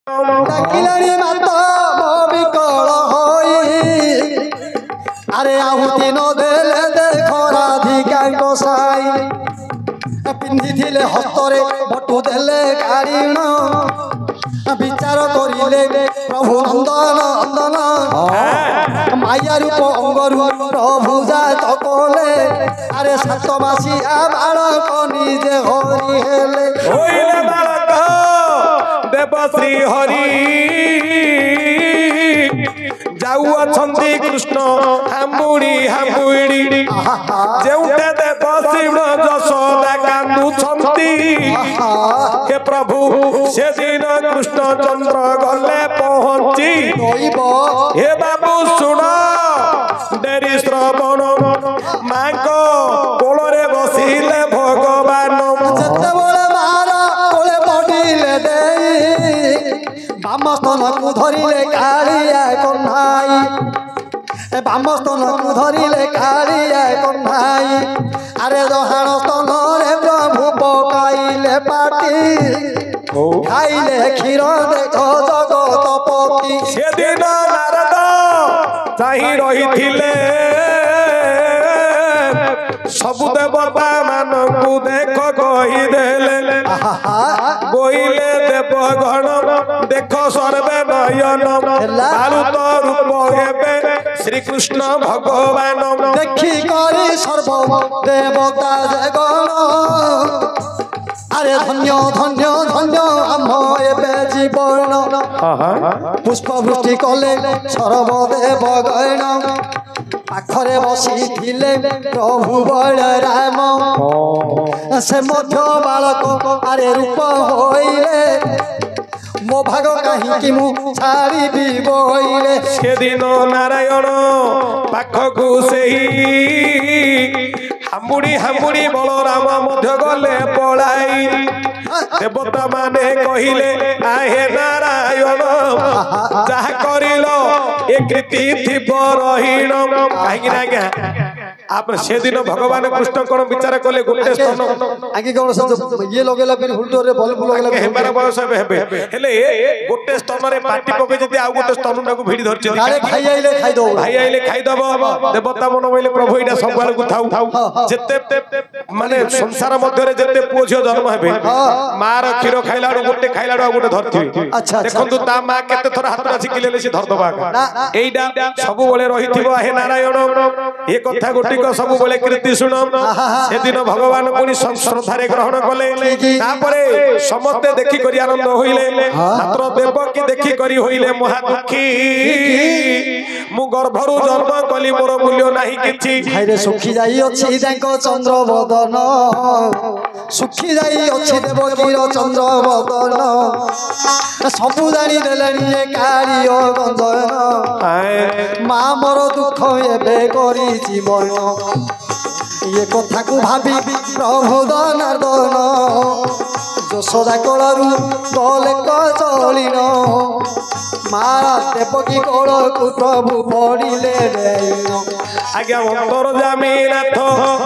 डाकिलाणी माता मो विकल होई अरे आहुति न देले देखो राधिका गोसाई पिंधि थिले हस्तरे बटु देले कारिण विचार करिले प्रभु नंदन नंदन माया रूप अंगरु प्रभु जात कोले अरे सातमासिया बालक निजे हरि हेले होइले बालक देव श्री हरि जाऊ अछंती कृष्ण हामुड़ी हामुड़ी जेउटे देव शिव जशोदा कांदु छंती हे प्रभु से दिन कृष्ण चंद्र गले पहुंची हे बाबू सुन डेरी श्रवण मां को कोलरे बसिले भगवान जेतेबेले मारा कोले पडिले देई बामस्तन को धरिले कालिया कन्हाई बामस्तन को धरिले कालिया कन्हाई अरे दहाण स्तन रे प्रभु पकाइले पाटी खाइले क्षीर देखो जगतपति से दिन नारद चाहि रहिथिले सबु देवता मानकु देख कहि देले बोइले देवगण देख सर्वे नयन मारुत रूप हेबे श्री कृष्ण भगवान देखी करी सर्व देवता जगण अरे धन्य धन्य धन्य आम एबे जीवन पुष्प वृष्टि कले सर्वदेव गण पाखरे बसी थिले प्रभु बलराम से मध्य बालक अरे रूप होइले मो भाग कहीं मु छाड़ी भी बोइले से दिन नारायण पाखकु सेही हामुड़ी हामुड़ी बलराम मध्य गले पलाई देवता माने कहिले आहे नारायण जहा करिलो ए कृति थिब रहिण काहे ना क्या आप से दिन भगवान कृष्ण कोन विचार कले गोटे स्तन आगे कोन से ये लगेला फिर हुलटो रे बल्ब लगेला हेबार बयस हेबे हेले गोटे स्तन रे पाटी पके जदी आ गोटे स्तन नाकु भिडी धरछि अरे भाई आइले खाई दबो देवता मन बोले प्रभु इडा संभाल को थाउ जेते माने संसार मध्य रे जेते पुओ झियो जन्म हेबे मार क्षीर खाइलाडो गोटे खाइलाडो गोटे धरथि अच्छा देखंतु ता मा केते थोर हाथ राछि किलेले से धर दबा एइडा सब बोले रहिथिबो हे नारायण ए कथा गोटी को सब बोले कीर्ति सुन से दिन भगवान पुनी श्रद्धारे ग्रहण कले तापरे समस्त देखि करी आनंद होइले मात्र देवकी देखि करी होइले महा दुखी मु गर्भरु जन्म कली मोर मूल्य नाही किछि भाई रे सुखी जाई अछि तांको चंद्र बदन सुखी जाई अछि देवकी रो चंद्र बदन सबु जानी देलनी ए कारियो गंजन मा मोर दुख एबे करी जीवन ये कथा को भाबी प्रभु दनार्दन যশোদা কোলরু গলে কচলিন মা দেবকী কোলকু প্রভু পড়িলে আজ্ঞা অন্তর জামিনাথ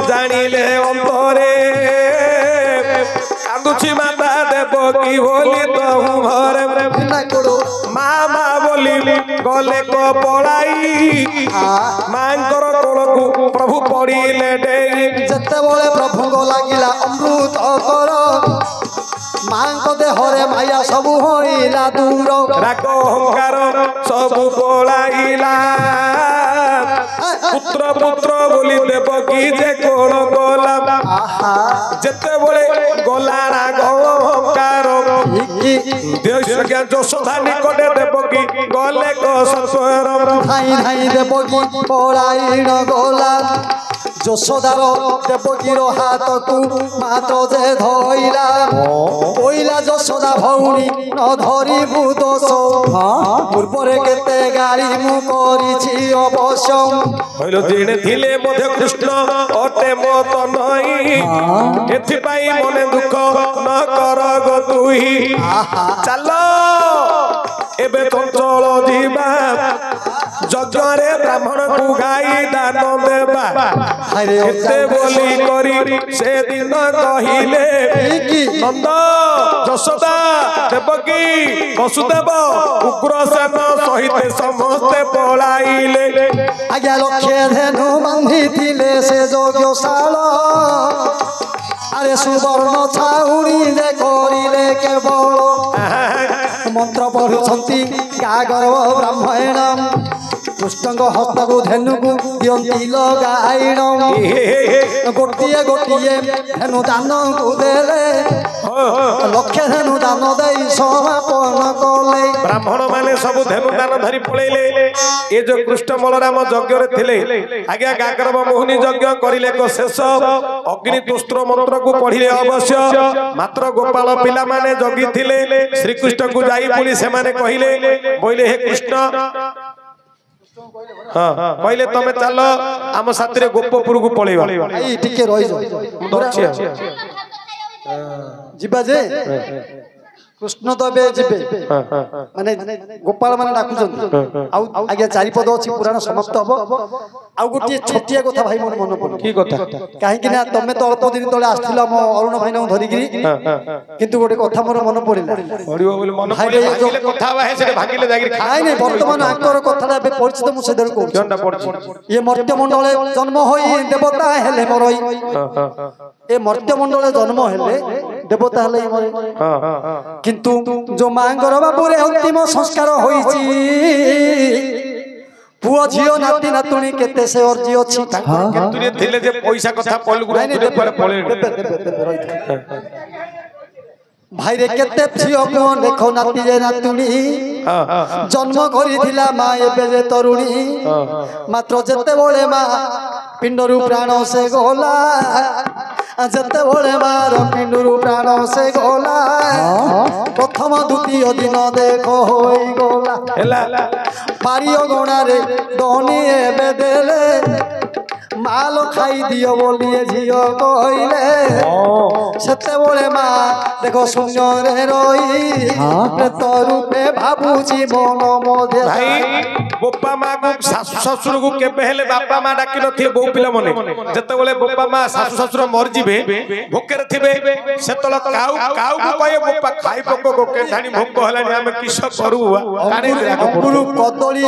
জানিলে অন্তরে কান্দুছি মাতা দেবকী বলি তহু ঘরে মা মা বলি গলে কপড়াই মাঙ্কর কোলকু প্রভু পড়িলে ডেই যেতেবেলে প্রভুঙ্গ লাগিলা অমৃত কর মাঙ্ক দেহরে মায়া সবু হইলা দূর রাগ অহংকার সবু পড়াইলা পুত্র পুত্র বলি দেবকী যে কোল গলা যেতেবেলে গলা রাগ অহংকার যশোদা নিকটে দেবকী গলে কসর ধাই ধাই দেবকী পড়াইণ গলা যশোদার দেবকীর হাতকু মাত্র যে ধইলা কইলা যশোদা ভৌণী ন ধরিবু দোষ পূর্বরে কেতে গাড়ি মু করিছি অবশ্য হইল দিনে থিলে মধ্যে কৃষ্ণ অটে মত নই এথিপাই মনে দুঃখ ন কর গো তুই চাল এবে চঞ্চল ଯିବା ଯଜ୍ଞ ଯଜ୍ଞରେ ବ୍ରାହ୍ମଣକୁ ଗାଈ ଦାନ ଦେବା କେତେ ବୋଲି କରି ସେଦିନ କହିଲେ ନନ୍ଦ ଯଶୋଦା ଦେବକୀ ବସୁଦେବ ଉଗ୍ରସେନ ସହିତ ସମସ୍ତେ ପଳାଇଲେ। ଆଜ୍ଞା ଲକ୍ଷେ ଧେନୁ ବାନ୍ଧିଥିଲେ ସେ ଯଜ୍ଞଶାଳ ଆରେ ସୁବର୍ଣ୍ଣ ଛାଉଣି ଯେ କରିଲେ କେବଳ ମନ୍ତ୍ର ପଢୁଛନ୍ତି ଗାଗର୍ବ ବ୍ରାହ୍ମଣ କୃଷ୍ଣଙ୍କ ହସ୍ତକୁ ଧେନୁକୁ ଦିଅନ୍ତି ଲଗାଇଣ ଗୋଟିଏ ଗୋଟିଏ ଧେନୁ ଦାନକୁ ଦେଲେ ଲକ୍ଷେ ଧେନୁ ଦାନ ଦେଇ ସମାପନ କଲେ। ବ୍ରାହ୍ମଣ ମାନେ ସବୁ ଧେନୁ ଦାନ ଧରି ପଳେଇଲେ। ଏ ଯୋଉ କୃଷ୍ଣ ବଳରାମ ଯଜ୍ଞରେ ଥିଲେ ଆଜ୍ଞା ଗାଗର୍ବ ମୋହିନୀ ଯଜ୍ଞ କରିଲେ ଏକ ଶେଷ ଅଗ୍ନି ତୁସ୍ତ୍ର ମନ୍ତ୍ରକୁ ପଢିଲେ ଅବଶ୍ୟ ମାତ୍ର ଗୋପାଳ ପିଲାମାନେ ଜଗିଥିଲେ ଶ୍ରୀକୃଷ୍ଣଙ୍କୁ ଯାଇ ପୁଣି ସେମାନେ କହିଲେ ହେ କୃଷ୍ଣ କହିଲେ ତମେ ଚାଲ ଆମ ସାଥିରେ ଗୋପପୁରକୁ ପଳେଇବା ଟିକେ ରହିଯାଅ ଯିବା ଯେ କୃଷ୍ଣ ତ ଏବେ ଯିବେ ମାନେ ଗୋପାଳ ମାନେ ଡାକୁଛନ୍ତି ଆଉ ଆଜ୍ଞା ଚାରିପଦ ଅଛି ପୁରାଣ ସମାପ୍ତ ହବ। ଆଉ ଗୋଟିଏ ଛୋଟିଆ କଥା ଭାଇ ମୋର ମନେ ପଡେ। କି କଥା? କାହିଁକି ନା ତମେ ତ ଅଳ୍ପ ଦିନ ତଳେ ଆସିଥିଲ ଆମ ଅରୁଣ ଭାଇନାଙ୍କୁ ଧରିକିରି କିନ୍ତୁ ଗୋଟେ କଥା ମୋର ମନେ ପଡିଲା ନାଇଁ ନାଇଁ ବର୍ତ୍ତମାନ ଆଙ୍କର କଥାଟା ଏବେ ପରିଚିତ ମୁଁ ସେ କହୁଛି ଇଏ ମର୍ତ୍ତ୍ୟମଣ୍ଡଳେ ଜନ୍ମ ହୋଇ ଦେବତା ହେଲେ ମରଇ ଏ ମର୍ତ୍ତ୍ୟମଣ୍ଡଳେ ଜନ୍ମ ହେଲେ ଦେବତା ହେଲେ କିନ୍ତୁ ଯୋଉ ମାଙ୍କର ବାବୁରେ ଅନ୍ତିମ ସଂସ୍କାର ହୋଇଛି ପୁଅ ଝିଅ ନାତି ନାତୁଣୀ କେତେ ସେ ଅର୍ଜି ଅଛି ଥିଲେ ଯେ ପଇସା କଥା ଭାଇରେ କେତେ ଝିଅ ପୁଅ ଦେଖ ନାତି ଯେ ନାତୁଣୀ ଜନ୍ମ କରିଥିଲା ମା ଏବେ ଯେ ତରୁଣୀ ମାତ୍ର ଯେତେବେଳେ ମା ପିଣ୍ଡରୁ ପ୍ରାଣ ସେ ଗଲା ଯେତେବେଳେ ମାର ପିଣ୍ଡରୁ ପ୍ରାଣ ସେ ଗଲା ପ୍ରଥମ ଦ୍ୱିତୀୟ ଦିନ ଦେଖ ହୋଇଗଲା ପାରି ଅଗଣାରେ ଦନି ଏବେ ଦେଲେ ମାଲ ଖାଇଦିଅ ବୋଲି ଝିଅ କହିଲେ ସେତେବେଳେ ମା ଦେଖ ଶୂନ୍ୟରେ ରହି ପ୍ରେତ ରୂପେ ଭାବୁଛି ମନ ମଧ୍ୟ। ବୋପା ମା ଶାଶୁ ଶ୍ୱଶୁରକୁ କେବେ ହେଲେ ବାପା ମା ଡାକି ନଥିବେ ବୋଉ ପିଲାମାନେ ଯେତେବେଳେ ବୋପା ମା ଶାଶୁ ଶ୍ୱଶୁର ମରିଯିବେ ଭୋକରେ ଥିବେ ସେତେବେଳେ କାଉକୁ କହିବେ ବୋପା ଖାଇ ପକ କେଜାଣି ଭୋକ ହେଲାଣି ଆମେ କିସ କରୁ କଦଳୀ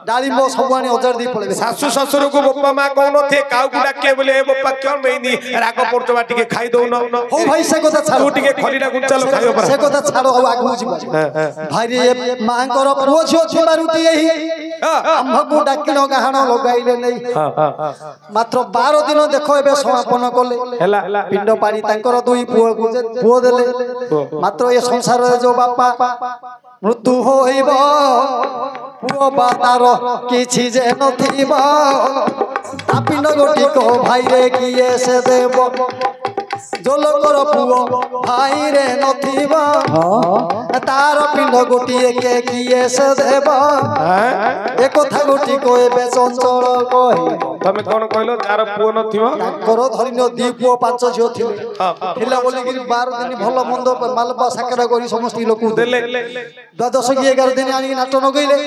ଡାଳିମ୍ବ ସବୁ ଆଣି ଅଜାଡ଼ି ଦେଇ ପଳେଇବେ। ଶାଶୁ ଶ୍ୱଶୁରକୁ ବୋପା ମା କହୁନଥିବେ କାଉକୁ ଡାକିବେ ବୋଲି ଏ ବୋପା କିଅ ମେଇନି ରାଗ ପଡୁଚବା ଟିକେ ଖାଇ ଦଉନ। ହଉ ଭାଇ ସେ କଥା ଛାଡ ଟିକେ ଖରିଟା ଗୁଞ୍ଚାଲ ଖାଇବ ସେ କଥା ଛାଡ ଆଉ ଆଗକୁ ଯିବା ଭାଇ ମାଙ୍କର ପୁଅ ଝିଅ ଥିବାରୁଟି ଏହି ଆମ୍ଭକୁ ଡାକିଣ ଗାହାଣ ଲଗାଇଲେ ନେଇ ମାତ୍ର 12 ଦିନ ଦେଖ ଏବେ ସମାପନ କଲେ ପିଣ୍ଡ ପାଣି ତାଙ୍କର ଦୁଇ ପୁଅ ଦେଲେ ମାତ୍ର ଏ ସଂସାରରେ ଯୋଉ ବାପା ମୃତ୍ୟୁ ହୋଇବ ପୁଅ ବା ତାର କିଛି ଯେ ନଥିବ ତା ପିଣ୍ଡ ଗୋଟିକ ଭାଇରେ କିଏ ସେ ଦେବ ଯୋଉ ଲୋକର ପୁଅ ଭାଇରେ ନଥିବ ତାର ପିଣ୍ଡ ଗୋଟିଏ କିଏ ସେ ଦେବ ଏ କଥା ଗୋଟିକ ଏବେ ଚଞ୍ଚଳ କହି ତମେ କଣ କହିଲ ତାର ପୁଅ ନଥିବ ତାଙ୍କର ଧରିନ 2 ପୁଅ 5 ଝିଅ ଥିଲେ ବୋଲି 12 ଦିନ ଭଲ ମନ୍ଦ ମାଲପା ସାକରା କରି ସମସ୍ତ ଲୋକ ଦେଲେ 12 କି 11 ଦିନ ଆଣିକି ନାଟ ନଗେଇଲେ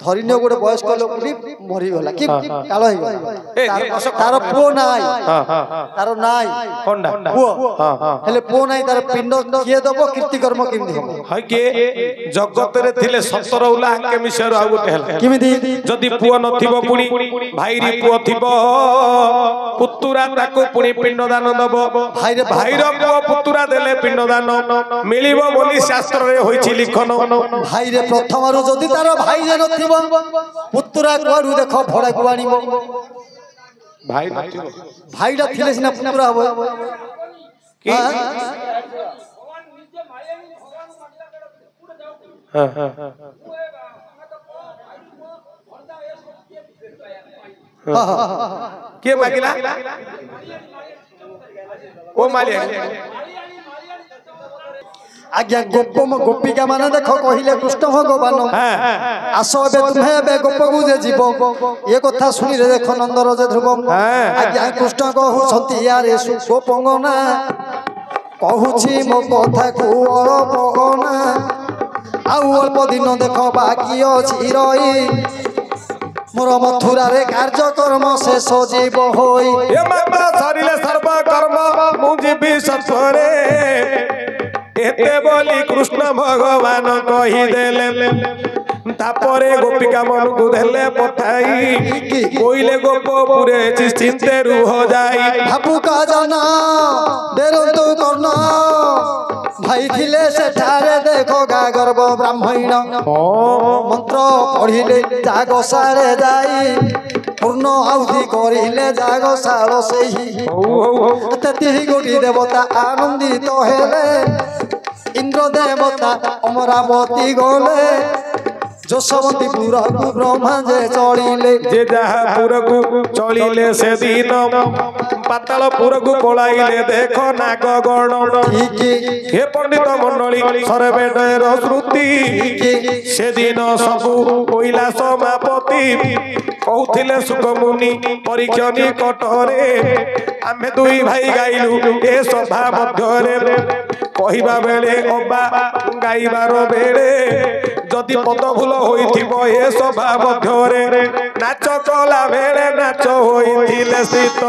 ଧରିନ ଗୋଟେ ବୟସ୍କ ଲୋକଟି ମରିଗଲା କି କାଳ ହେଇଗଲା ତାର ପୁଅ ନାହିଁ ତାର ନାହିଁ ପୁଅ ହେଲେ ପୁଅ ନାହିଁ ତାର ପିଣ୍ଡ କିଏ ଦବ କୀର୍ତ୍ତି କର୍ମ କେମିତି ହବ ଜଗତରେ ଥିଲେ 17 ଉଲା ଆକେ ମିଶର ଆଉ ଗୋଟେ ହେଲା କେମିତି ଯଦି ପୁଅ ନଥିବ ପୁଣି ଭାଇରି ପୁଅ ଥିବ ପୁତୁରା ତାକୁ ପୁଣି ପିଣ୍ଡ ଦାନ ଦବ ଭାଇର ପୁଅ ପୁତୁରା ଦେଲେ ପିଣ୍ଡ ଦାନ ମିଳିବ ବୋଲି ଶାସ୍ତ୍ରରେ ହୋଇଛି ଲିଖନ ଭାଇରେ ପ୍ରଥମରୁ ଯଦି ତାର ଭାଇ ଯେ ନଥିବ ପୁତୁରା କୁଆଡୁ ଦେଖ ଭଡାକୁ ଆଣିବ ଭାଇ ନଥିବ ଭାଇଟା ଥିଲେ ସିନା ପୁତୁରା ହବ କି କିଏ ମାଗିଲା ଓ ମାଲିଆ आज्ञा गोपिका माने देख कहले कृष्ण भगवान आस ए तुम्हें ए गोप को जे जीव ये कथा सुनी रे देख नंदर जे ध्रुव आज्ञा कृष्ण कहउछंती यार गोपंगना कहूची मो कथा को अरपना आ ଆଉ ଅଳ୍ପ ଦିନ ଦେଖ ବାକି ଅଛି ରହି ମୋର ମଥୁରାରେ କାର୍ଯ୍ୟକ୍ରମ ଶେଷ ଯିବ ହୋଇ ଏ ମାତା ସରିଲେ ସର୍ବ କର୍ମ ମୁଁ ଯିବି ସତ୍ୱରେ ଏତେ ବୋଲି କୃଷ୍ଣ ଭଗବାନ କହିଦେଲେ ତାପରେ ଗୋପିକା ମନକୁ ଦେଲେ ପଠାଇ କହିଲେ ଗୋପପୁରେ ଚିନ୍ତେ ରୁହ ଯାଇ ଭାବୁକା ଜନ ଡେରନ୍ତୁ କର୍ଣ୍ଣ ଭାଇ ଥିଲେ ସେଠାରେ ଦେଖ ଗା ଗର୍ବ ବ୍ରାହ୍ମଣ ମନ୍ତ୍ର ପଢିଲେ ଜାଗସାଳେ ଯାଇ ପୂର୍ଣ୍ଣ ଆହୁତି କରିଲେ ଜାଗଶାଳ ସେହି ତେତିଶ କୋଟି ଦେବତା ଆନନ୍ଦିତ ହେଲେ ଇନ୍ଦ୍ର ଦେବତା ଅମରାବତୀ ଗଲେ ଯଶୋବନ୍ତୀ ପୁରକୁ ବ୍ରହ୍ମା ଯେ ଚଳିଲେ ଯେ ଯାହା ପୁରକୁ ଚଳିଲେ ସେଦିନ ପାତାଳ ପୁରକୁ ପଳାଇଲେ ଦେଖ ନାଗଗଣ ହେ ପଣ୍ଡିତ ମଣ୍ଡଳୀ ସର୍ବେଦର ଶ୍ରୁତି ସେଦିନ ସବୁ କହିଲା ସମାପତି କହୁଥିଲେ ସୁଖମୁନି ପରୀକ୍ଷା ନିକଟରେ ଆମେ ଦୁଇ ଭାଇ ଗାଇଲୁ ଏ ସଭା ମଧ୍ୟରେ କହିବା ବେଳେ ଅବା ଗାଇବାର ବେଳେ ଯଦି ପଦ ଭୁଲ ହୋଇଥିବ ଏ ସଭା ମଧ୍ୟରେ ନାଚ କଲା ବେଳେ ନାଚ ହୋଇଥିଲେ ସ୍ଥିତ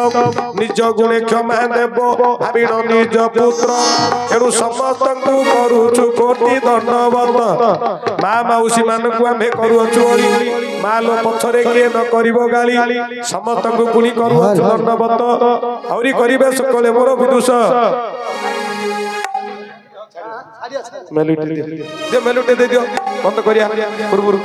ନିଜ ଗୁଣେ କ୍ଷମା ଦେବ ଭାବିଣ ନିଜ ପୁତ୍ର ଏଣୁ ସମସ୍ତଙ୍କୁ କରୁଛୁ କୋଟି ଦଣ୍ଡବତ ମା ମାଉସୀ ମାନଙ୍କୁ ଆମେ କରୁଅଛୁ ଓଳି ମା ଲୋ ପଛରେ କିଏ ନ କରିବ ଗାଳି ସମସ୍ତଙ୍କୁ ପୁଣି କରୁଅଛୁ ଦଣ୍ଡବତ ଆହୁରି କରିବେ ସକଳେ ମୋର ବିଦୁଷ ମେଲୁଟେ ଦେଇଦିଅ ବନ୍ଦ କରିବା ପୂର୍ବରୁ